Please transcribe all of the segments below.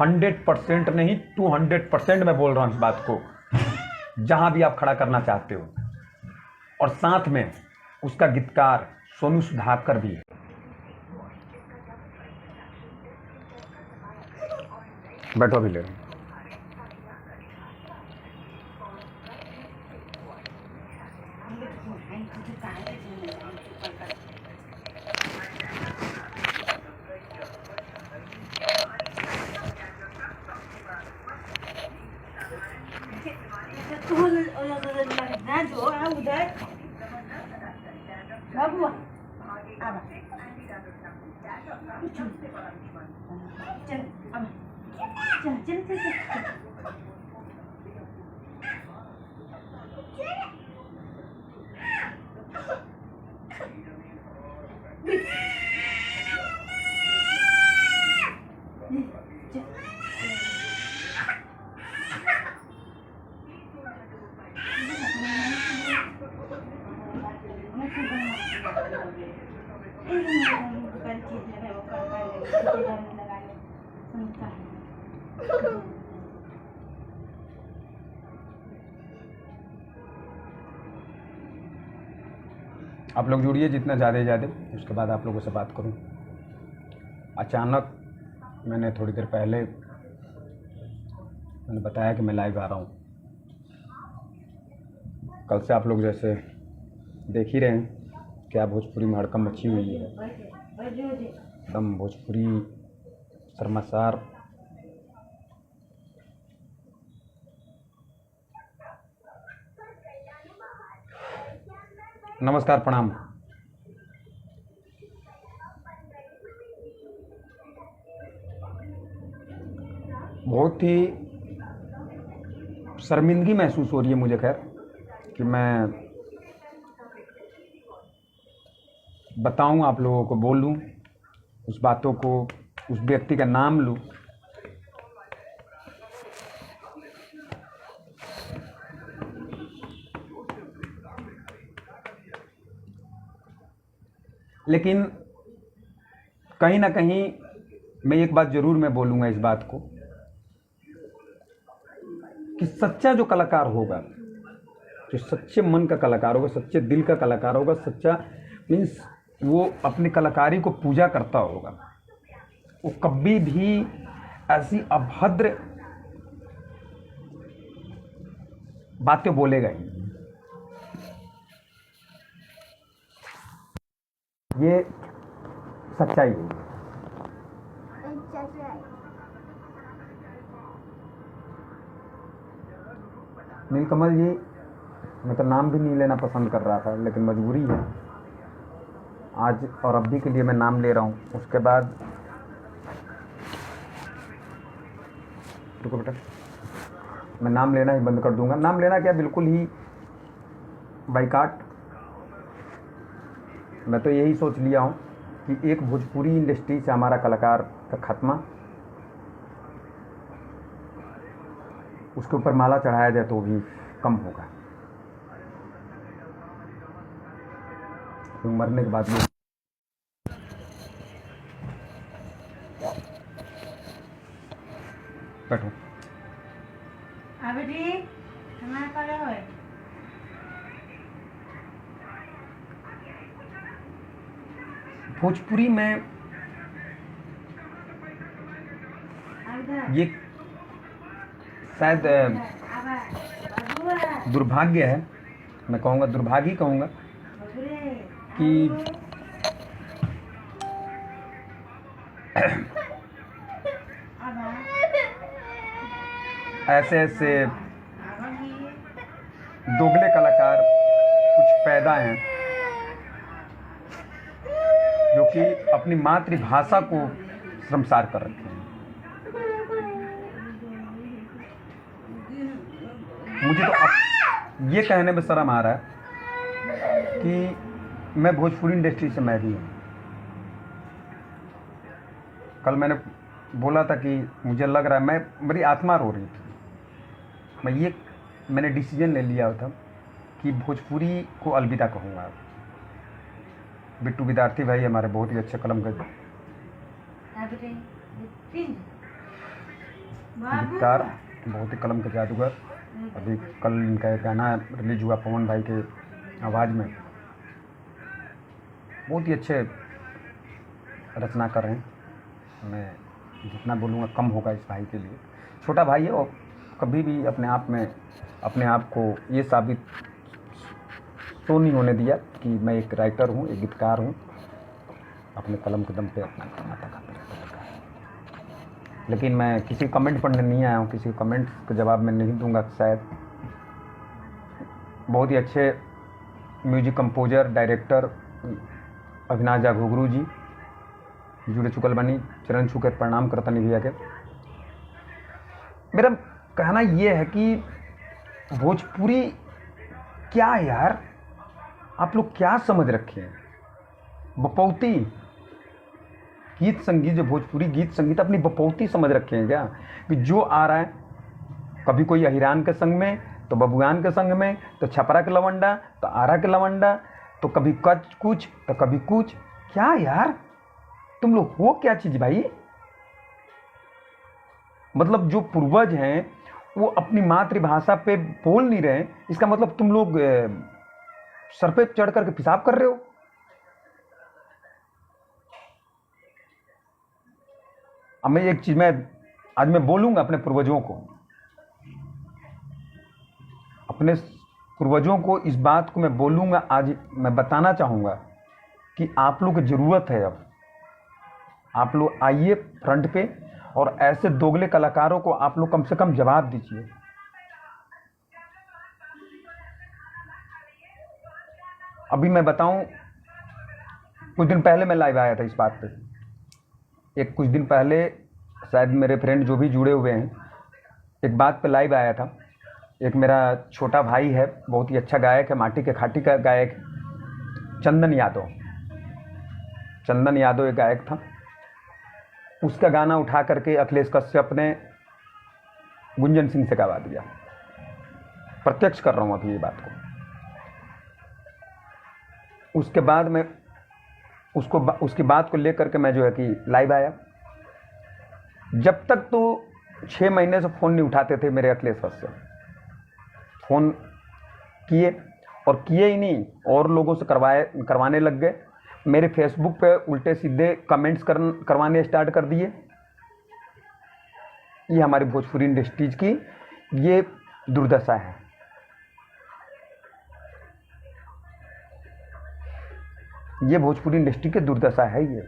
100% नहीं 200% मैं बोल रहा हूँ इस बात को, जहां भी आप खड़ा करना चाहते हो। और साथ में उसका गीतकार सोनू सुधाकर भी है। बैठो भी ले रहा हूं। आप लोग जुड़िए जितना ज़्यादा ज़्यादा, उसके बाद आप लोगों से बात करूं। अचानक मैंने थोड़ी देर पहले मैंने बताया कि मैं लाइव आ रहा हूं। कल से आप लोग जैसे देख ही रहे हैं क्या भोजपुरी में हड़कम मची हुई है, एकदम भोजपुरी शर्मासार। नमस्कार, प्रणाम। बहुत ही शर्मिंदगी महसूस हो रही है मुझे, खैर, कि मैं बताऊं, आप लोगों को बोलूं, उस बातों को, उस व्यक्ति का नाम लूं। लेकिन कहीं ना कहीं मैं एक बात जरूर मैं बोलूँगा इस बात को, कि सच्चा जो कलाकार होगा, जो सच्चे मन का कलाकार होगा, सच्चे दिल का कलाकार होगा, सच्चा मीन्स वो अपनी कलाकारी को पूजा करता होगा, वो कभी भी ऐसी अभद्र बातें बोलेगा ही। ये सच्चाई है। नीलकमल जी, मैं तो नाम भी नहीं लेना पसंद कर रहा था, लेकिन मजबूरी है आज और अभी के लिए मैं नाम ले रहा हूँ। उसके बाद रुको बेटा, मैं नाम लेना ही बंद कर दूंगा। नाम लेना क्या, बिल्कुल ही बाइकाट। मैं तो यही सोच लिया हूँ कि एक भोजपुरी इंडस्ट्री से हमारा कलाकार का खात्मा, उसके ऊपर माला चढ़ाया जाए तो भी कम होगा। तो मरने के बाद में बैठो। भोजपुरी में ये शायद दुर्भाग्य है, मैं कहूँगा दुर्भाग्य ही कहूँगा, कि ऐसे ऐसे दोगले कलाकार कुछ पैदा हैं जो कि अपनी मातृभाषा को शर्मसार कर रखे हैं। मुझे तो अब ये कहने में शर्म आ रहा है कि मैं भोजपुरी इंडस्ट्री से मैं भी हूँ। कल मैंने बोला था कि मुझे लग रहा है, मेरी आत्मा रो रही थी। मैंने डिसीजन ले लिया था कि भोजपुरी को अलविदा कहूँगा। बिट्टू विद्यार्थी भाई हमारे बहुत ही अच्छे कलम के गीतकार, बहुत ही कलम के जादूगर। अभी कल इनका एक गाना रिलीज हुआ पवन भाई के आवाज़ में, बहुत ही अच्छे रचना कर रहे हैं। मैं जितना बोलूँगा कम होगा इस भाई के लिए। छोटा भाई है और कभी भी अपने आप को ये साबित तो नहीं होने दिया कि मैं एक राइटर हूँ, एक गीतकार हूँ। अपने कलम के दम पे अपना खाना खाता रहता है। लेकिन मैं किसी कमेंट पढ़ने नहीं आया हूँ, किसी कमेंट का जवाब मैं नहीं दूंगा शायद। बहुत ही अच्छे music composer, director Avinash Jha Ghughru ji जुड़े चुकल बनी, चरण छू कर प्रणाम करता नहीं भैया के। मेरा कहना ये है कि भोजपुरी क्या है यार, आप लोग क्या समझ रखे हैं? बपौती गीत संगीत, जो भोजपुरी गीत संगीत अपनी बपौती समझ रखे हैं क्या? कि जो आ रहा है, कभी कोई अहिरान के संग में, तो बबुआन के संग में, तो छपरा के लवंडा, तो आरा के लवंडा, तो कभी कुछ तो कभी कुछ। क्या यार तुम लोग हो क्या चीज भाई? मतलब जो पूर्वज हैं वो अपनी मातृभाषा पे बोल नहीं रहे, इसका मतलब तुम लोग सर पे चढ़ करके पेशाब कर रहे हो। अब मैं एक चीज आज मैं बोलूंगा अपने पूर्वजों को, अपने पूर्वजों को इस बात को मैं बोलूंगा। आज मैं बताना चाहूंगा कि आप लोग की जरूरत है। अब आप लोग आइए फ्रंट पे और ऐसे दोगले कलाकारों को आप लोग कम से कम जवाब दीजिए। अभी मैं बताऊं, कुछ दिन पहले मैं लाइव आया था इस बात पे। कुछ दिन पहले शायद मेरे फ्रेंड जो भी जुड़े हुए हैं, एक बात पे लाइव आया था। एक मेरा छोटा भाई है, बहुत ही अच्छा गायक है, माटी के खाटी का गायक, चंदन यादव एक गायक था। उसका गाना उठा करके अखिलेश कश्यप ने गुंजन सिंह से गवा दिया। प्रत्यक्ष कर रहा हूं अभी ये बात को। उसके बाद मैं उसकी बात को लेकर के मैं जो है कि लाइव आया। जब तक तो 6 महीने से फोन नहीं उठाते थे मेरे अखिलेश कश्यप। फोन किए और किए ही नहीं, और लोगों से करवाने लग गए। मेरे फेसबुक पे उल्टे सीधे कमेंट्स करवाने स्टार्ट कर दिए। ये हमारी भोजपुरी इंडस्ट्रीज की ये दुर्दशा है। ये भोजपुरी इंडस्ट्री की दुर्दशा है ये।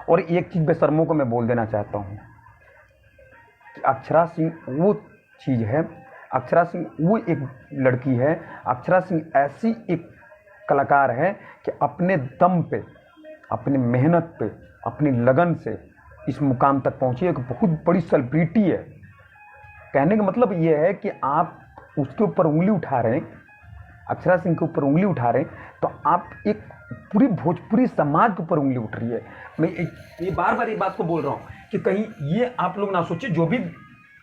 और एक चीज बेशर्मों को मैं बोल देना चाहता हूं कि अक्षरा सिंह वो चीज है, अक्षरा सिंह वो एक लड़की है, अक्षरा सिंह ऐसी एक कलाकार है कि अपने दम पे, अपनी मेहनत पे, अपनी लगन से इस मुकाम तक पहुंची। एक बहुत बड़ी सेलिब्रिटी है। कहने का मतलब ये है कि आप उसके ऊपर उंगली उठा रहे हैं, अक्षरा सिंह के ऊपर उंगली उठा रहे हैं, तो आप एक पूरी भोजपुरी समाज के ऊपर उंगली उठ रही है। मैं ये बार बार ये बात को बोल रहा हूँ कि कहीं ये आप लोग ना सोचिए, जो भी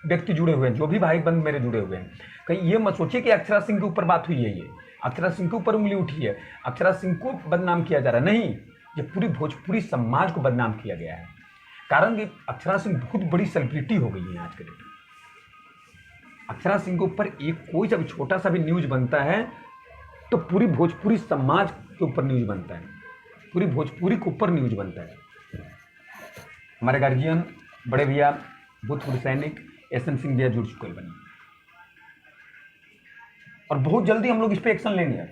व्यक्ति जुड़े हुए हैं, जो भी भाई बंद मेरे जुड़े हुए हैं, कहीं ये मत सोचिए कि अक्षरा सिंह के ऊपर बात हुई है, ये अक्षरा सिंह के ऊपर उंगली उठी है, अक्षरा सिंह को बदनाम किया जा रहा है। नहीं, ये पूरी भोजपुरी समाज को बदनाम किया गया है। कारण कि अक्षरा सिंह बहुत बड़ी सेलिब्रिटी हो गई है आज के डेट में। अक्षरा सिंह के ऊपर एक कोई सा भी छोटा सा भी न्यूज बनता है तो पूरी भोजपुरी समाज के ऊपर न्यूज बनता है, पूरी भोजपुरी के ऊपर न्यूज बनता है। हमारे गार्जियन बड़े भैया भूतपूर्व सैनिक एसएन सिंह भैया जुड़ चुके बनी, और बहुत जल्दी हम लोग इस पर एक्शन लेंगे।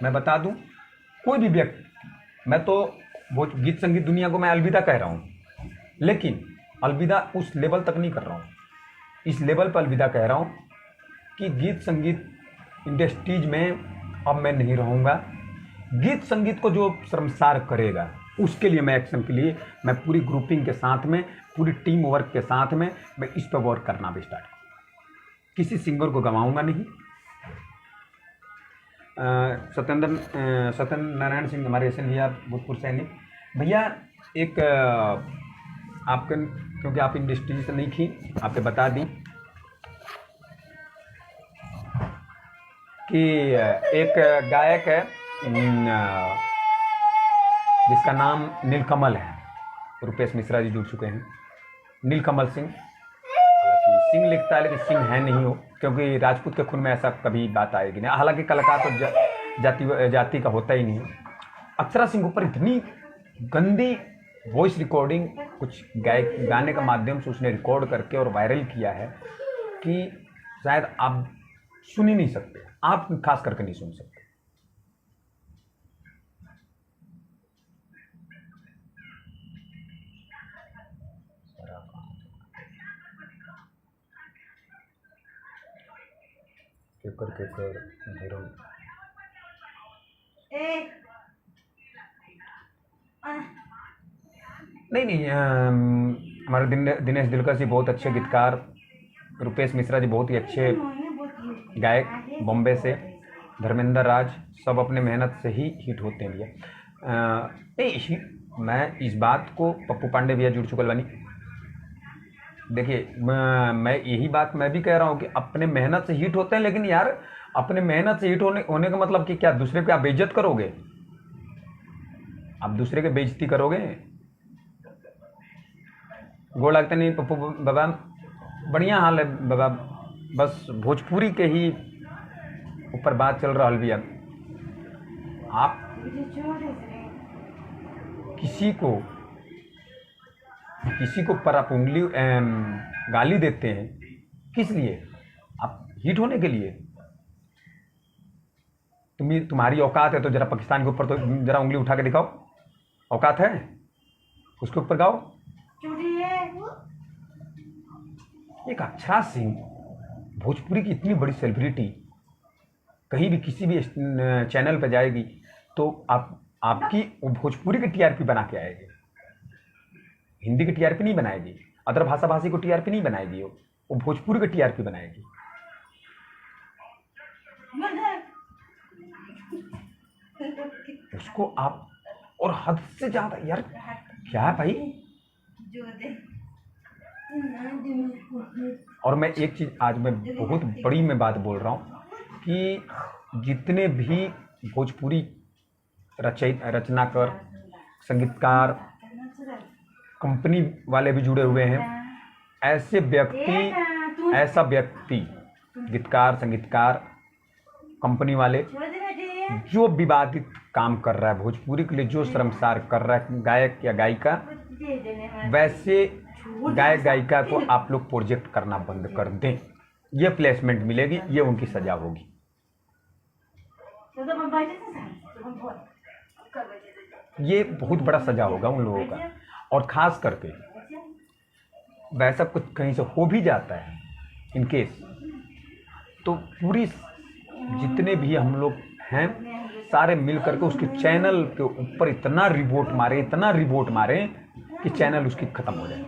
मैं बता दूं, कोई भी व्यक्ति, मैं तो गीत संगीत दुनिया को मैं अलविदा कह रहा हूं, लेकिन अलविदा उस लेवल तक नहीं कर रहा हूं। इस लेवल पर अलविदा कह रहा हूं कि गीत संगीत इंडस्ट्रीज में अब मैं नहीं रहूंगा। गीत संगीत को जो शर्मसार करेगा उसके लिए मैं एक्शन के लिए मैं पूरी ग्रुपिंग के साथ में, पूरी टीम वर्क के साथ में मैं इस पर वर्क करना भी स्टार्ट करूँ। किसी सिंगर को गंवाऊंगा नहीं। सत्येंद्र नारायण सिंह हमारे एसएन भैया भूतपूर्व सैनिक भैया, एक आपके, क्योंकि आप इंडस्ट्री से नहीं थी, आपसे बता दी कि एक गायक है जिसका नाम नीलकमल है, रुपेश मिश्रा जी जुड़ चुके हैं। नीलकमल सिंह, हालांकि सिंह लिखता है लेकिन सिंह है नहीं हो, क्योंकि राजपूत के खून में ऐसा कभी बात आएगी नहीं। हालांकि कलाकार तो जाति का होता ही नहीं है। अक्षरा सिंह ऊपर इतनी गंदी वॉइस रिकॉर्डिंग कुछ गाने का माध्यम से उसने रिकॉर्ड करके और वायरल किया है कि शायद आप सुन ही नहीं सकते, आप खास करके नहीं सुन सकते। करके नहीं हमारे दिनेश दिलकर जी बहुत अच्छे गीतकार, रुपेश मिश्रा जी बहुत ही अच्छे गायक, बॉम्बे से धर्मेंद्र राज, सब अपने मेहनत से ही हिट होते हैं भैया। नहीं, मैं इस बात को पप्पू पांडे भैया जुड़ चुकल बनी। देखिए मैं यही बात मैं भी कह रहा हूँ कि अपने मेहनत से हिट होते हैं, लेकिन यार अपने मेहनत से हिट होने का मतलब कि क्या दूसरे पे आप बेइज्जत करोगे? आप दूसरे के बेइज्जती करोगे? गोड़ लगता नहीं पप्पू बाबा, बढ़िया हाल है बाबा, बस भोजपुरी के ही ऊपर बात चल रहा भैया। आप किसी को पर आप उंगली गाली देते हैं, किस लिए? आप हिट होने के लिए। तुम्हारी औकात है तो जरा पाकिस्तान के ऊपर तो जरा उंगली उठा के दिखाओ, औकात है उसके ऊपर गाओ। एक अक्षरा सिंह भोजपुरी की इतनी बड़ी सेलिब्रिटी, कहीं भी किसी भी चैनल पर जाएगी तो आपकी वो भोजपुरी की टीआरपी बना के आएगी, हिंदी की टीआरपी नहीं बनाएगी, अदर भाषी को टीआरपी नहीं बनाएगी, वो भोजपुरी की टीआरपी बनाएगी। उसको आप और हद से ज्यादा यार क्या है भाई। और मैं एक चीज आज मैं बहुत बड़ी मैं बात बोल रहा हूँ कि जितने भी भोजपुरी रचनाकार, संगीतकार, कंपनी वाले भी जुड़े हुए हैं, ऐसा व्यक्ति गीतकार, संगीतकार, कंपनी वाले जो विवादित काम कर रहा है भोजपुरी के लिए, जो शर्मसार कर रहा है गायक या गायिका, वैसे गायक गायिका को आप लोग प्रोजेक्ट करना बंद कर दें। ये प्लेसमेंट मिलेगी, ये उनकी सजा होगी। ये बहुत बड़ा सजा होगा उन लोगों का। और खास करके वैसा कुछ कहीं से हो भी जाता है इन केस, तो पूरी जितने भी हम लोग हैं सारे मिल करके उसके चैनल के ऊपर इतना रिवोट मारे कि चैनल उसकी खत्म हो जाए।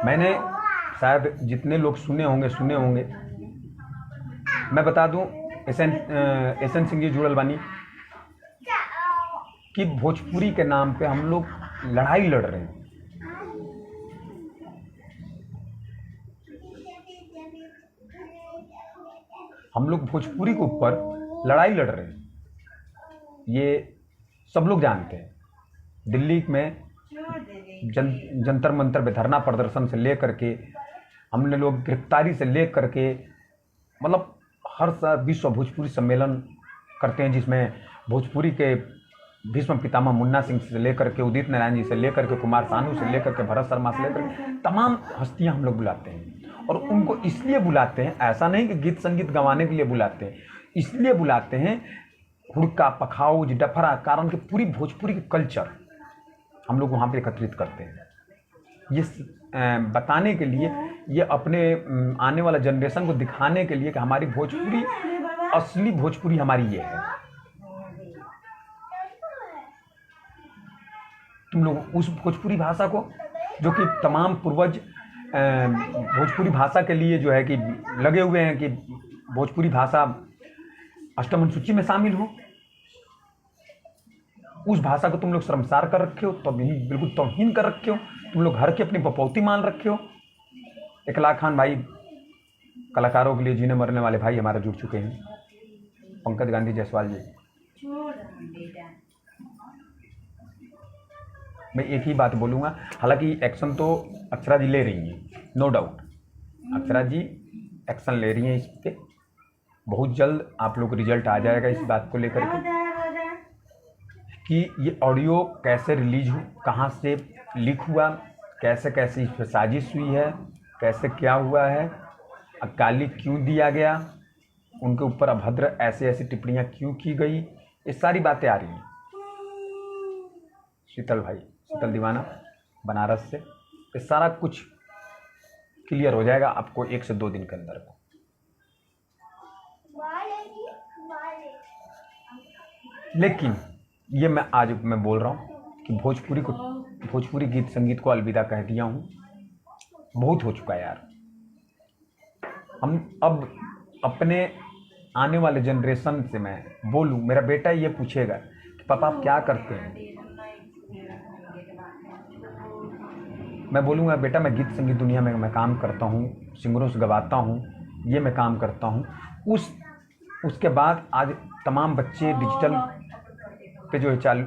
मैंने शायद जितने लोग सुने होंगे, मैं बता दूं एसएन सिंह जी जुड़ल बानी कि भोजपुरी के नाम पे हम लोग लड़ाई लड़ रहे हैं। हम लोग भोजपुरी के ऊपर लड़ाई लड़ रहे हैं, ये सब लोग जानते हैं। दिल्ली में जंतर मंतर पे धरना प्रदर्शन से लेकर के हमने लोग गिरफ्तारी से लेकर के, मतलब हर साल विश्व भोजपुरी सम्मेलन करते हैं जिसमें भोजपुरी के भीष्म पितामह मुन्ना सिंह से लेकर के उदित नारायण जी से लेकर के कुमार सानू से लेकर के भरत शर्मा से लेकर के तमाम हस्तियां हम लोग बुलाते हैं। और उनको इसलिए बुलाते हैं, ऐसा नहीं कि गीत संगीत गवाने के लिए बुलाते हैं, इसलिए बुलाते हैं हुड़का, पखाउज, डफरा, कारण कि पूरी भोजपुरी की कल्चर हम लोग वहाँ पे एकत्रित करते हैं। ये बताने के लिए, ये अपने आने वाला जनरेशन को दिखाने के लिए कि हमारी भोजपुरी, असली भोजपुरी हमारी ये है। तुम लोग उस भोजपुरी भाषा को, जो कि तमाम पूर्वज भोजपुरी भाषा के लिए जो है कि लगे हुए हैं कि भोजपुरी भाषा अष्टम अनुसूची में शामिल हो, उस भाषा को तुम लोग शर्मसार कर रखे हो, बिल्कुल तौहीन कर रखे हो, तुम लोग घर की अपनी बपौती मान रखे हो। इकलाक खान भाई, कलाकारों के लिए जीने मरने वाले भाई हमारे जुड़ चुके हैं, पंकज गांधी जायसवाल जी। मैं एक ही बात बोलूँगा, हालांकि एक्शन तो अक्षरा जी ले रही हैं, नो डाउट अक्षरा जी एक्शन ले रही हैं इस पे। बहुत जल्द आप लोग रिजल्ट आ जाएगा इस बात को लेकर के कि ये ऑडियो कैसे रिलीज हो, कहाँ से लीक हुआ, कैसे कैसे इस पर साजिश हुई है, कैसे क्या हुआ है, गाली क्यों दिया गया, उनके ऊपर अभद्र ऐसे ऐसी टिप्पणियाँ क्यों की गई, ये सारी बातें आ रही हैं। शीतल भाई, शीतल दीवाना बनारस से, ये सारा कुछ क्लियर हो जाएगा आपको 1 से 2 दिन के अंदर। लेकिन ये मैं आज बोल रहा हूँ कि भोजपुरी गीत संगीत को अलविदा कह दिया हूँ। बहुत हो चुका है यार। हम अब अपने आने वाले जनरेशन से मैं बोलूँ, मेरा बेटा ये पूछेगा कि पापा आप क्या करते हैं, मैं बोलूँगा बेटा मैं गीत संगीत दुनिया में मैं काम करता हूँ, सिंगरों से गवाता हूँ, ये मैं काम करता हूँ। उसके बाद आज तमाम बच्चे डिजिटल पे जो है चालू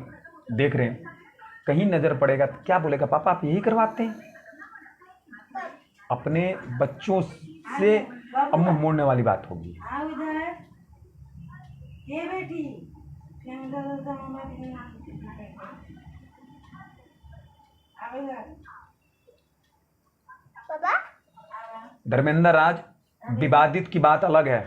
देख रहे हैं, कहीं नज़र पड़ेगा तो क्या बोलेगा, पापा आप यही करवाते हैं। अपने बच्चों से अब मुंह मोड़ने वाली बात होगी। धर्मेंद्र राज, विवादित की बात अलग है।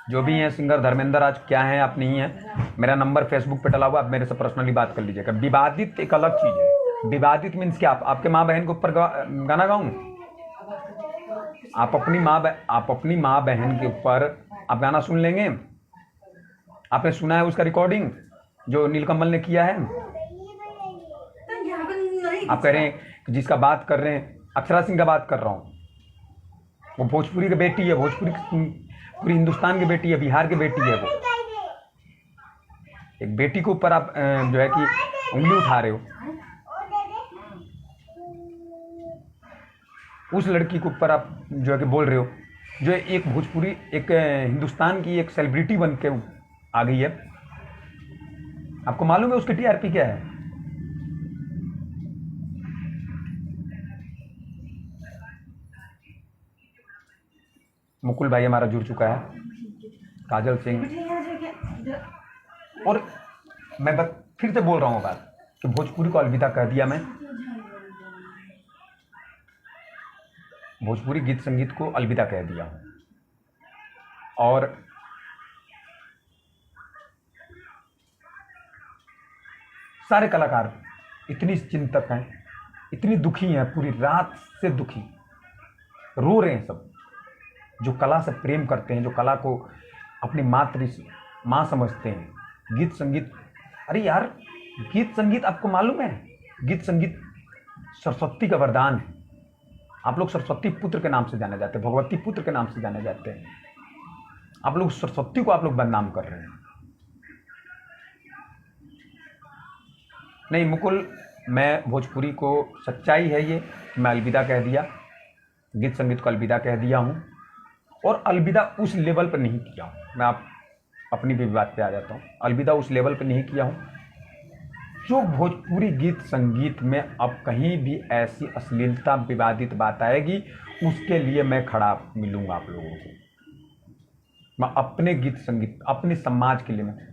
जो भी हैं सिंगर धर्मेंद्र राज क्या हैं आप नहीं हैं, मेरा नंबर फेसबुक पे डला हुआ, आप मेरे से पर्सनली बात कर लीजिएगा। विवादित एक अलग चीज़ है। विवादित मीन्स क्या, आपके माँ बहन के ऊपर गाना गाऊं? आप अपनी माँ बहन के ऊपर आप गाना सुन लेंगे? आपने सुना है उसका रिकॉर्डिंग जो नीलकमल ने किया है? आप कह रहे हैं कि जिसका बात कर रहे हैं अक्षरा सिंह का बात कर रहा हूँ, वो भोजपुरी की बेटी है, भोजपुरी पूरी हिंदुस्तान की बेटी है, बिहार की बेटी है। वो एक बेटी के ऊपर आप जो है कि उंगली उठा रहे हो। उस लड़की के ऊपर आप जो है कि बोल रहे हो जो एक भोजपुरी एक हिंदुस्तान की एक सेलिब्रिटी बन के आ गई है। आपको मालूम है उसकी टीआरपी क्या है? मुकुल भाई हमारा जुड़ चुका है, काजल सिंह। और मैं बस फिर से बोल रहा हूँ बात कि भोजपुरी को अलविदा कह दिया मैं, भोजपुरी गीत संगीत को अलविदा कह दिया हूँ। और सारे कलाकार इतनी चिंतक हैं, इतनी दुखी हैं, पूरी रात से दुखी रो रहे हैं सब, जो कला से प्रेम करते हैं, जो कला को अपनी माँ समझते हैं। गीत संगीत, अरे यार गीत संगीत आपको मालूम है, गीत संगीत सरस्वती का वरदान है। आप लोग सरस्वती पुत्र के नाम से जाने जाते हैं, भगवती पुत्र के नाम से जाने जाते हैं। आप लोग सरस्वती को आप लोग बदनाम कर रहे हैं। नहीं मुकुल, मैं भोजपुरी को सच्चाई है ये, मैं अलविदा कह दिया, गीत संगीत को अलविदा कह दिया हूँ। और अलविदा उस लेवल पर नहीं किया हूँ, मैं आप अपनी भी बात पे आ जाता हूँ। अलविदा उस लेवल पर नहीं किया हूँ जो भोजपुरी गीत संगीत में अब कहीं भी ऐसी अश्लीलता विवादित बात आएगी उसके लिए मैं खड़ा मिलूंगा आप लोगों को। मैं अपने गीत संगीत अपने समाज के लिए मैं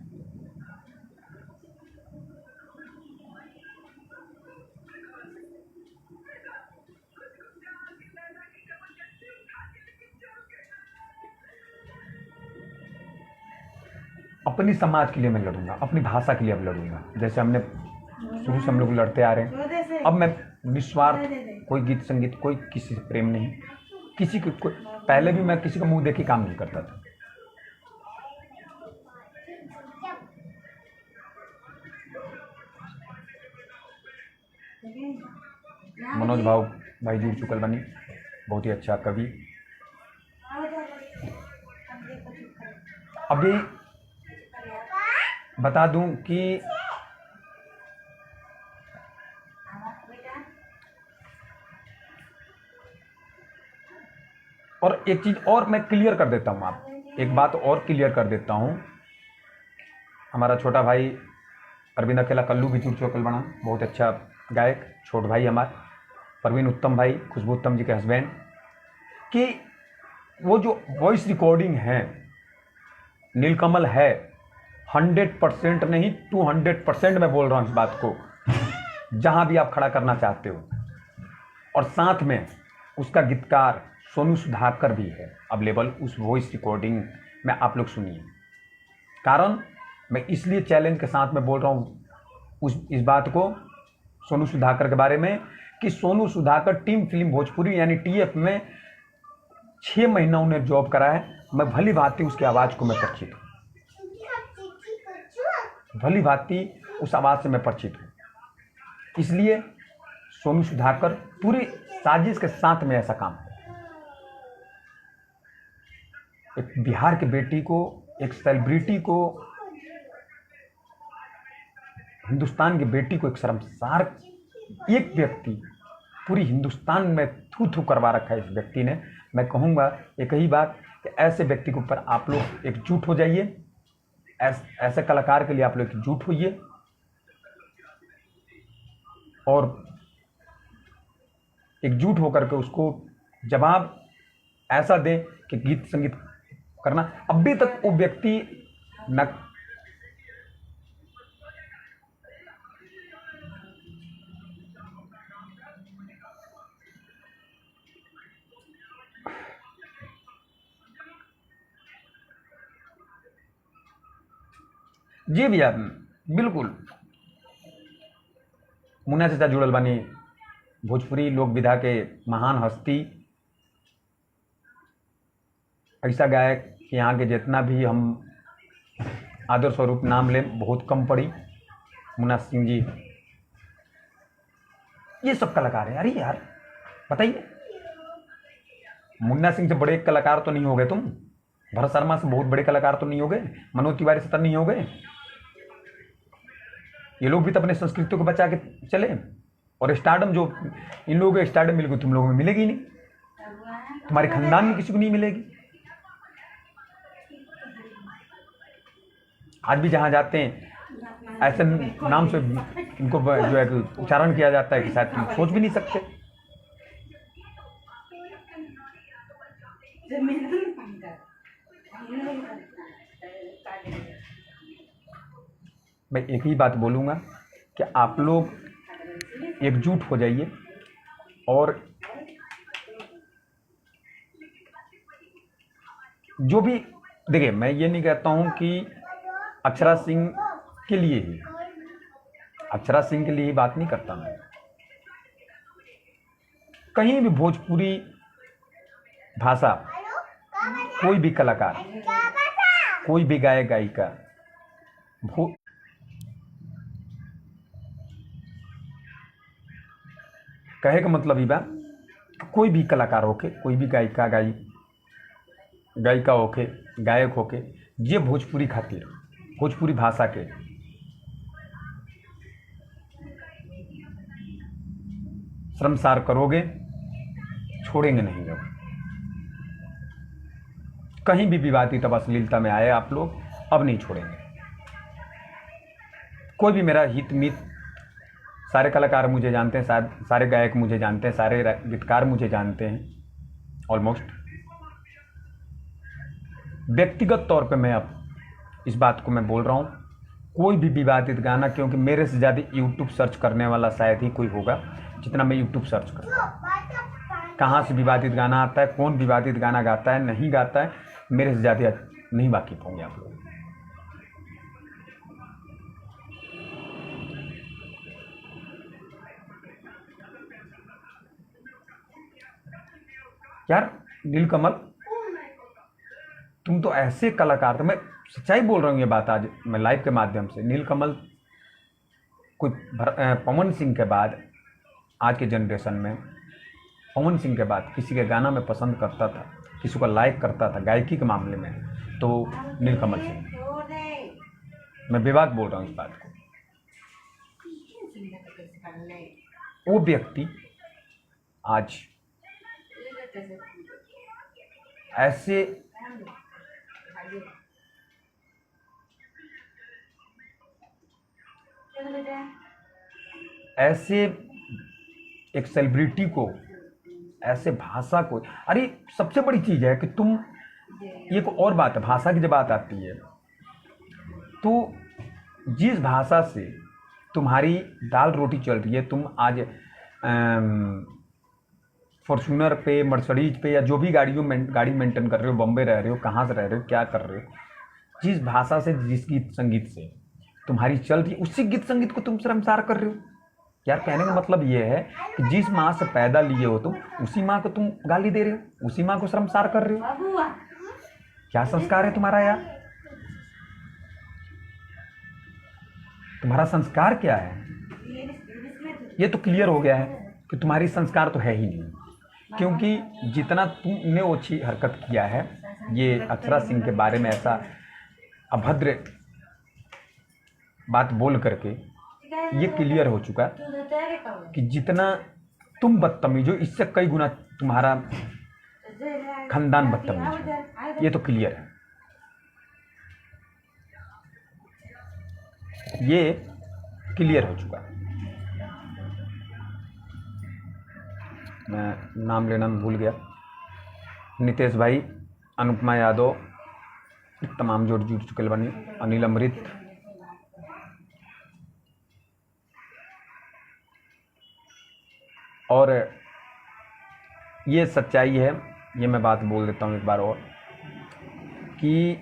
अपनी समाज के लिए मैं लड़ूंगा, अपनी भाषा के लिए अब लड़ूंगा। जैसे हमने शुरू से हम लोग लड़ते आ रहे हैं, अब मैं निस्वार्थ, कोई गीत संगीत, कोई किसी से प्रेम नहीं, किसी को कोई, पहले भी मैं किसी का मुंह देख के काम नहीं करता था। मनोज भाई जुड़ चुकल बनी, बहुत ही अच्छा कवि। अभी बता दूं कि और एक चीज और मैं क्लियर कर देता हूं, आप एक बात और क्लियर कर देता हूं। हमारा छोटा भाई अरविंद अकेला कल्लू भी जुड़ चुके बना, बहुत अच्छा गायक, छोट भाई हमारे परवीन उत्तम भाई, खुशबू उत्तम जी के हस्बैंड, कि वो जो वॉइस रिकॉर्डिंग है नीलकमल है 100% नहीं 200% मैं बोल रहा हूँ इस बात को, जहाँ भी आप खड़ा करना चाहते हो। और साथ में उसका गीतकार सोनू सुधाकर भी है अवेलेबल उस वॉइस रिकॉर्डिंग में, आप लोग सुनिए। कारण मैं इसलिए चैलेंज के साथ में बोल रहा हूँ इस बात को सोनू सुधाकर के बारे में, कि सोनू सुधाकर टीम फिल्म भोजपुरी यानी टीएफ में 6 महीना उन्हें जॉब करा है। मैं भली भांति उसकी आवाज़ को मैं परिचित हूँ, भली भांति उस आवाज़ से मैं परिचित हूँ। इसलिए सोनू सुधाकर पूरी साजिश के साथ में ऐसा काम है। एक बिहार के बेटी को, एक सेलिब्रिटी को, हिंदुस्तान की बेटी को एक शर्मसार एक व्यक्ति पूरी हिंदुस्तान में थू थू करवा रखा है इस व्यक्ति ने। मैं कहूँगा एक ही बात कि ऐसे व्यक्ति के ऊपर आप लोग एकजुट हो जाइए, ऐसे कलाकार के लिए आप लोग एकजुट होइए और एकजुट होकर के उसको जवाब ऐसा दें कि गीत संगीत करना। अभी तक वो व्यक्ति न जी भैया बिल्कुल मुन्ना चाचा जुड़ल बानी, भोजपुरी लोक विधा के महान हस्ती, ऐसा गायक कि यहाँ के जितना भी हम आदर स्वरूप नाम लें बहुत कम पड़ी। मुन्ना सिंह जी, ये सब कलाकार हैं। अरे यार बताइए, मुन्ना सिंह से बड़े कलाकार तो नहीं हो गए तुम, भरत शर्मा से बहुत बड़े कलाकार तो नहीं हो गए, मनोज तिवारी से तो नहीं हो गए। ये लोग भी तो अपने संस्कृति को बचा के चले। और स्टारडम जो इन लोगों को स्टारडम मिल गई, तुम लोगों में मिलेगी नहीं, तुम्हारे खानदान में किसी को नहीं मिलेगी। आज भी जहाँ जाते हैं ऐसे नाम से इनको जो है उच्चारण किया जाता है कि शायद तुम सोच भी नहीं सकते। मैं एक ही बात बोलूँगा कि आप लोग एकजुट हो जाइए और जो भी देखिए, मैं ये नहीं कहता हूँ कि अक्षरा सिंह के लिए ही, अक्षरा सिंह के लिए ही बात नहीं करता मैं। कहीं भी भोजपुरी भाषा कोई भी कलाकार, कोई भी गायक गायिका, कहे का मतलब ही बा कोई भी कलाकार होके, कोई भी गायिका गायिका होके, गायक होके, ये भोजपुरी खातिर, भोजपुरी भाषा के शर्मसार करोगे, छोड़ेंगे नहीं लोग। कहीं भी विवादित अब अश्लीलता में आए आप लोग, अब नहीं छोड़ेंगे। कोई भी मेरा हित मित, सारे कलाकार मुझे जानते हैं, सारे गायक मुझे जानते हैं, सारे गीतकार मुझे जानते हैं ऑलमोस्ट। व्यक्तिगत तौर पे मैं अब इस बात को मैं बोल रहा हूँ, कोई भी विवादित गाना, क्योंकि मेरे से ज़्यादा यूट्यूब सर्च करने वाला शायद ही कोई होगा जितना मैं यूट्यूब सर्च करता हूँ। कहाँ से विवादित गाना आता है, कौन विवादित गाना गाता है नहीं गाता है, मेरे से ज़्यादा नहीं वाकिफ होंगे आप लोग। यार नीलकमल, तुम तो ऐसे कलाकार थे, मैं सच्चाई बोल रहा हूँ ये बात आज मैं लाइव के माध्यम से। नीलकमल कोई पवन सिंह के बाद, आज के जनरेशन में पवन सिंह के बाद किसी के गाना में पसंद करता था, किसी को लाइक करता था गायकी के मामले में, तो नीलकमल सिंह। मैं बेबाक बोल रहा हूँ इस बात को। वो व्यक्ति आज ऐसे ऐसे एक सेलिब्रिटी को, ऐसे भाषा को, अरे सबसे बड़ी चीज है कि तुम, ये एक और बात है, भाषा की जब बात आती है तो जिस भाषा से तुम्हारी दाल रोटी चल रही है, तुम आज फॉर्च्यूनर पे, मर्सिडीज पे, या जो भी गाड़ी मेंटेन कर रहे हो, बॉम्बे रह रहे हो, कहाँ से रह रहे हो, क्या कर रहे हो, जिस भाषा से, जिस गीत संगीत से तुम्हारी चल रही है, उसी गीत संगीत को तुम शर्मसार कर रहे हो। यार कहने का मतलब ये है कि जिस माँ से पैदा लिए हो तुम, उसी माँ को तुम गाली दे रहे हो, उसी माँ को शर्मसार कर रहे हो। क्या संस्कार है तुम्हारा यार? तुम्हारा संस्कार क्या है? ये तो क्लियर हो गया है कि तुम्हारी संस्कार तो है ही नहीं, क्योंकि जितना तुमने ओछी हरकत किया है, ये अक्षरा सिंह के बारे में ऐसा अभद्र बात बोल करके ये क्लियर हो चुका कि जितना तुम बदतमीज हो, इससे कई गुना तुम्हारा खानदान बदतमीज है। ये तो क्लियर है, ये क्लियर हो चुका। मैं नाम लेना भूल गया, नितेश भाई, अनुपमा यादव, तमाम जुड़ चुके बनी, अनिल अमृत, और ये सच्चाई है, ये मैं बात बोल देता हूँ एक बार और, कि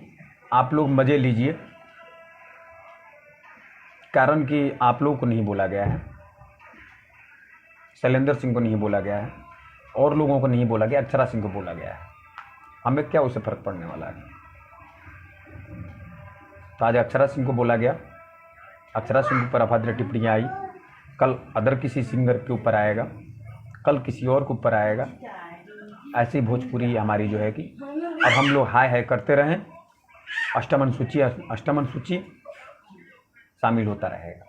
आप लोग मज़े लीजिए, कारण कि आप लोगों को नहीं बोला गया है, शैलेंद्र सिंह को नहीं बोला गया है, और लोगों को नहीं बोला गया, अक्षरा सिंह को बोला गया है। हमें क्या उससे फर्क पड़ने वाला है? तो आज अक्षरा सिंह को बोला गया, अक्षरा सिंह के ऊपर अभद्र टिप्पणियाँ आई, कल अदर किसी सिंगर के ऊपर आएगा, कल किसी और के ऊपर आएगा। ऐसी भोजपुरी हमारी जो है कि अब हम लोग हाय हाय करते रहें, अष्टमन सूची शामिल होता रहेगा।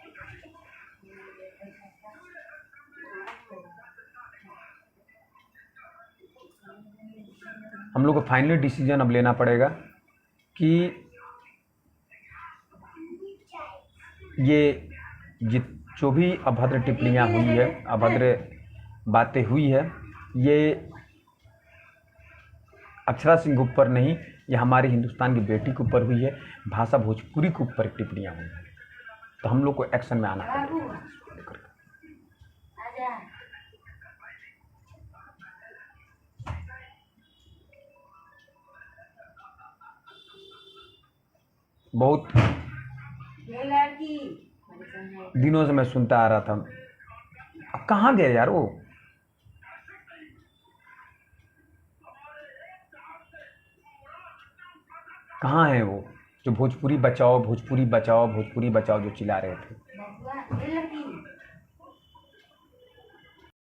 हम लोग को फाइनली डिसीजन अब लेना पड़ेगा कि ये जो भी अभद्र टिप्पणियाँ हुई है, अभद्र बातें हुई है, ये अक्षरा सिंह के ऊपर नहीं, ये हमारी हिंदुस्तान की बेटी के ऊपर हुई है, भाषा भोजपुरी के ऊपर टिप्पणियाँ हुई हैं। तो हम लोग को एक्शन में आना पड़ेगा। बहुत दिनों से मैं सुनता आ रहा था, अब कहाँ गए यार वो? कहाँ है वो जो भोजपुरी बचाओ, भोजपुरी बचाओ, भोजपुरी बचाओ जो चिल्ला रहे थे?